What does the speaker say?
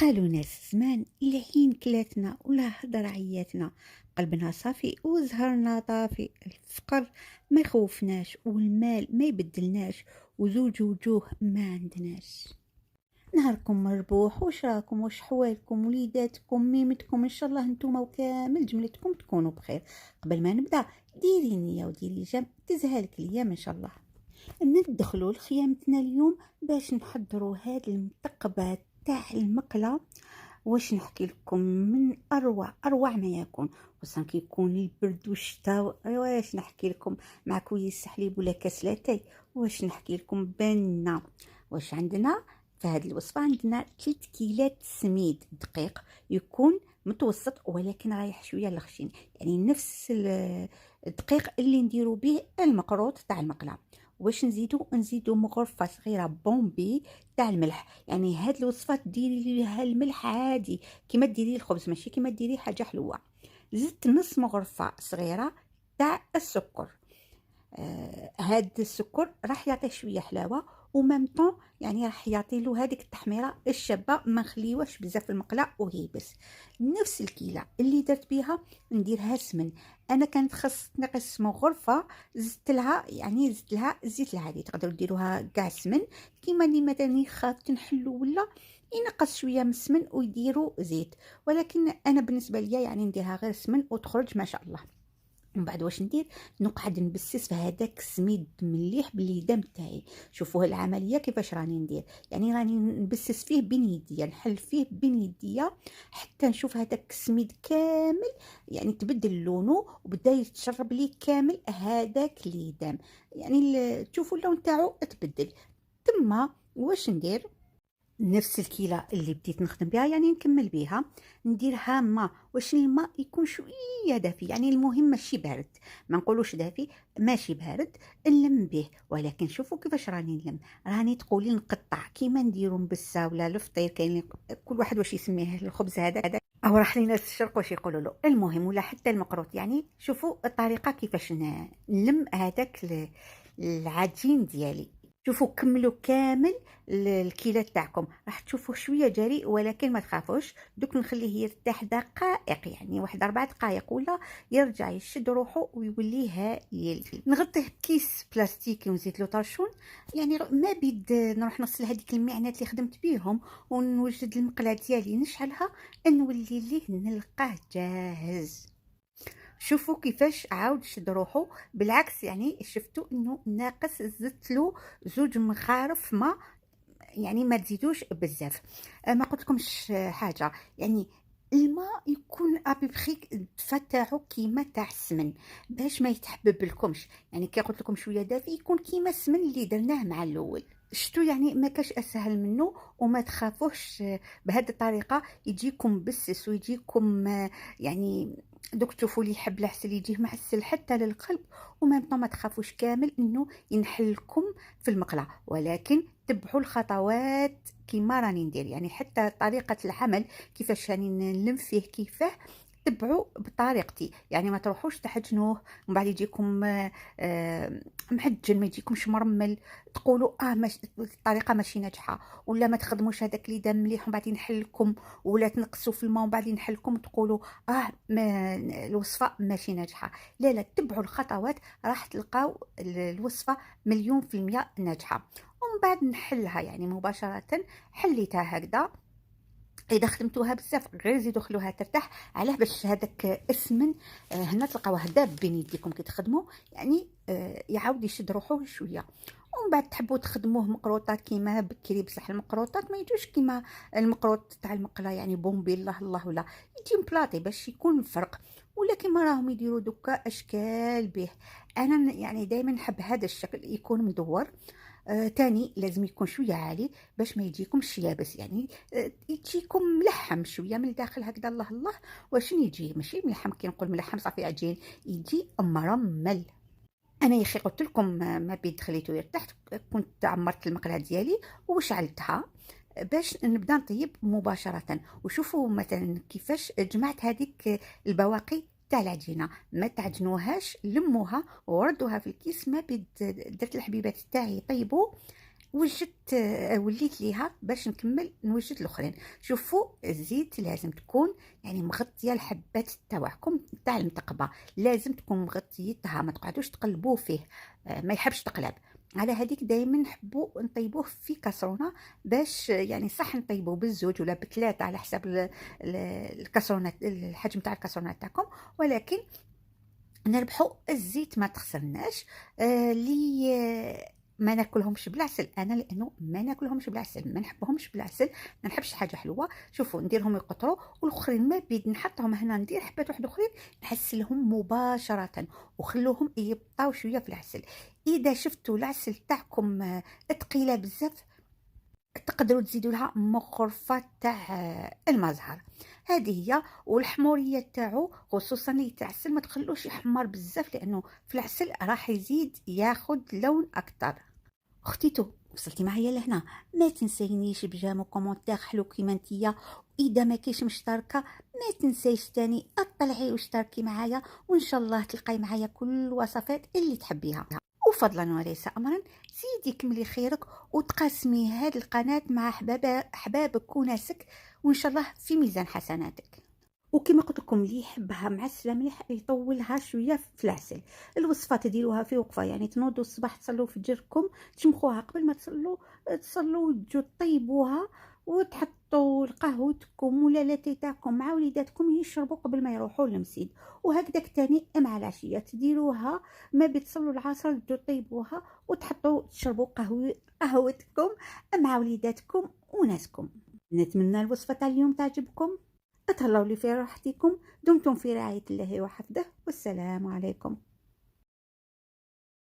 قالوا ناس زمان العين كلاتنا ولا هضر عياتنا، قلبنا صافي وزهرنا طافي، الفقر ما يخوفناش والمال ما يبدلناش، وزوج وجوه ما عندناش. نهاركم مربوح، واش راكم، واش حوالكم، وليداتكم، ميمتكم، ان شاء الله نتوما وكامل جملتكم تكونوا بخير. قبل ما نبدا ديري نيه وديري جنب تزهالك الايام ان شاء الله. ندخلوا لخيامتنا اليوم باش نحضروا هاد المتقبة تاع المقلة. واش نحكي لكم من اروع ما يكون، خصوصا كي يكون البرد والشتاء. واش نحكي لكم مع كويس حليب ولا كاس لاتاي. واش نحكي لكم بنا. واش عندنا في هذه الوصفه؟ عندنا 3 كيلات سميد دقيق، يكون متوسط ولكن رايح شويه للخشين، يعني نفس الدقيق اللي نديرو به المقروط تاع المقله. واش نزيدو مغرفه صغيره بومبي تاع الملح، يعني هاد الوصفه ديري ليها الملح عادي كيما ديري الخبز، ماشي كيما ديري حاجه حلوه. زدت نص مغرفه صغيره تاع السكر. هاد السكر راح يعطيه شويه حلاوه، ومام طون يعني راح يعطي له هذيك التحميره الشابه، ما نخليوهش بزاف المقله وهي بس. نفس الكيله اللي درت بيها نديرها سمن. انا كانت خص نقص غرفه، زدت لها الزيت العادي، تقدروا ديروها كاع سمن. كيما اللي مثلا يخاف تنحلو ولا ينقص شويه من السمن ويديروا زيت، ولكن انا بالنسبه ليا يعني نديرها غير سمن وتخرج ما شاء الله. ومن بعد واش ندير؟ نقعد نبسس في هذاك السميد مليح باليدام تاعي. شوفوا العمليه كيفاش راني ندير، يعني راني نبسس فيه بين يديا، نحل فيه بين يديا حتى نشوف هذاك السميد كامل يعني تبدل لونه وبدا يتشرب لي كامل هذاك اليدام، يعني تشوفوا اللون تاعو تبدل. ثم واش ندير؟ نفس الكيلة اللي بديت نخدم بها يعني نكمل بها، نديرها ماء. واش الماء يكون شويه دافي، يعني المهم ماشي بارد، ما نقولوش دافي، ماشي بارد. نلم به، ولكن شوفوا كيفاش راني نلم. راني تقولي نقطع كيما نديرو مبسه ولا الفطير، كاين كل واحد واش يسميه الخبز هذا او راح لينا الشرق واش يقولوا له، المهم ولا حتى المقروط. يعني شوفوا الطريقه كيفاش نلم هذاك العجين ديالي. شوفوا كملوا كامل الكيلات تاعكم، راح تشوفوا شويه جريء ولكن ما تخافوش، دوك نخليه يرتاح دقائق، يعني واحد 4 دقائق ولا يرجع يشد روحه ويولي هايل. نغطيه بكيس بلاستيكي ونزيد له طرشون، يعني ما بيد نروح نغسل هذيك المعنات اللي خدمت بيهم ونوجد المقله ديالي نشعلها، نولي ليه نلقاه جاهز. شوفوا كيفاش عاود شد روحه، بالعكس يعني شفتوا انه ناقص، زدت له 2 مغارف ما، يعني ما تزيدوش بزاف. ما قلت لكمش حاجه، يعني الماء يكون ابيبخيك الدفا تاعو كيما تاع السمن باش ما يتحبب لكمش، يعني كي قلت لكم شويه دافي يكون كيما السمن اللي درناه مع الاول. شتو يعني ما كاش اسهل منه، وما تخافوش بهذه الطريقه يجيكم بسس ويجيكم يعني دوك تشوفوا لي حب العسل يجيه معسل حتى للقلب، وما ما تخافوش كامل انه ينحلكم في المقله، ولكن تبعوا الخطوات كيما راني ندير، يعني حتى طريقه العمل كيفاش راني نلم فيه كيفاه تبعوا بطريقتي، يعني ما تروحوش تحجنوه ومن بعد يجيكم محجن، ما يجيكمش مرمل، تقولوا ماشي الطريقه ماشي ناجحه، ولا ما تخدموش هذاك اللي دام مليح ومن بعد ينحلكم، ولا تنقصوا في الماء ومن بعد ينحلكم تقولوا ما الوصفه ماشي ناجحه. لا لا، تبعوا الخطوات راح تلقاو الوصفه مليون في المية ناجحه. ومن بعد نحلها يعني مباشره، حليتها هكذا. اذا خدمتوها بزاف غير زيدوا خلوها ترتاح، علاه باش هذاك السمن هنا تلقاوه داب بين يديكم كي تخدموا، يعني يعاود يشد روحه شويه. ومن بعد تحبوا تخدموه مقروطات كيما بكري، بصح المقروطات ما يجوش كيما المقروط تاع المقله يعني بومبي الله الله، ولا يجي مبلاطي باش يكون الفرق، ولا كيما راهم يديروا دوكا اشكال به. انا يعني دائما نحب هذا الشكل يكون مدور. تاني لازم يكون شويه عالي باش ما يجيكمش يابس، يعني يجيكم ملحم شويه من الداخل هكذا الله الله. واش يجي ماشي ملحم، كي نقول ملحم صافي عجين، يجي مرمل. انا يا اخي قلت لكم ما بيد خليته يرتاح، كنت عمرت المقله ديالي وشعلتها باش نبدا نطيب مباشره. وشوفوا مثلا كيفاش جمعت هذيك البواقي تاع العجينه، ما تعجنوهاش، لموها وردوها في الكيس. ما بيد درت الحبيبات تاعي طيبوا وجدت وليت ليها باش نكمل نوجد الاخرين. شوفوا الزيت لازم تكون يعني مغطيه الحبات تاعكم تاع المتقبه، لازم تكون مغطيتها، ما تقعدوش تقلبوه فيه، ما يحبش تقلب. على هذيك دائما نحبوا نطيبوه في كاسرونه، باش يعني صح نطيبوه بالزوج ولا بثلاثه على حسب الكاسرونه، الحجم تاع الكاسرونه تاعكم، ولكن نربحوا الزيت ما تخسرناش. لي ما ناكلهمش بالعسل انا، لانه ما ناكلهمش بالعسل، ما نحبهمش بالعسل، ما نحبش حاجه حلوه. شوفوا نديرهم يقطروا، والاخرين ما بيد نحطهم هنا، ندير حبات واحد اخرين نحسلهم مباشره، وخلوهم يبطاو شويه في العسل. اذا شفتوا العسل تاعكم ثقيله بزاف، تقدروا تزيدوا لها مغرفه تاع المزهر، هذه هي. والحموريه تاعو خصوصا اللي يتعسل ما تخلوش يحمر بزاف، لانه في العسل راح يزيد ياخد لون اكثر. اختيتو وصلتي معايا لهنا، ما تنسينيش بجام وكومونتير حلو كيما نتيا، واذا ما كاينش مشتركه ما تنسيش تاني اطلعي واشتركي معايا، وان شاء الله تلقاي معايا كل الوصفات اللي تحبيها. وفضلا وليس امرا، زيدي كملي خيرك وتقاسمي هذه القناه مع احبابك وناسك، وان شاء الله في ميزان حسناتك. وكما قلت لكم اللي يحبها معسله مليح يطولها شويه في العسل. الوصفه تديروها في وقفه، يعني تنوضوا الصباح تصلوا فجركم، تشمخوها قبل ما تصلوا تجوا طيبوها، وتحطوا قهوتكم ولا لاتاي تاعكم مع وليداتكم يشربوا قبل ما يروحوا للمسجد. وهكذاك تاني مع العشيه تديروها، ما بتصلوا العصر تجوا طيبوها وتحطوا تشربوا قهوتكم مع وليداتكم وناسكم. نتمنى الوصفه تاع اليوم تعجبكم. اتهلاو لي في راحتكم، دمتم في رعاية الله وحفظه، والسلام عليكم.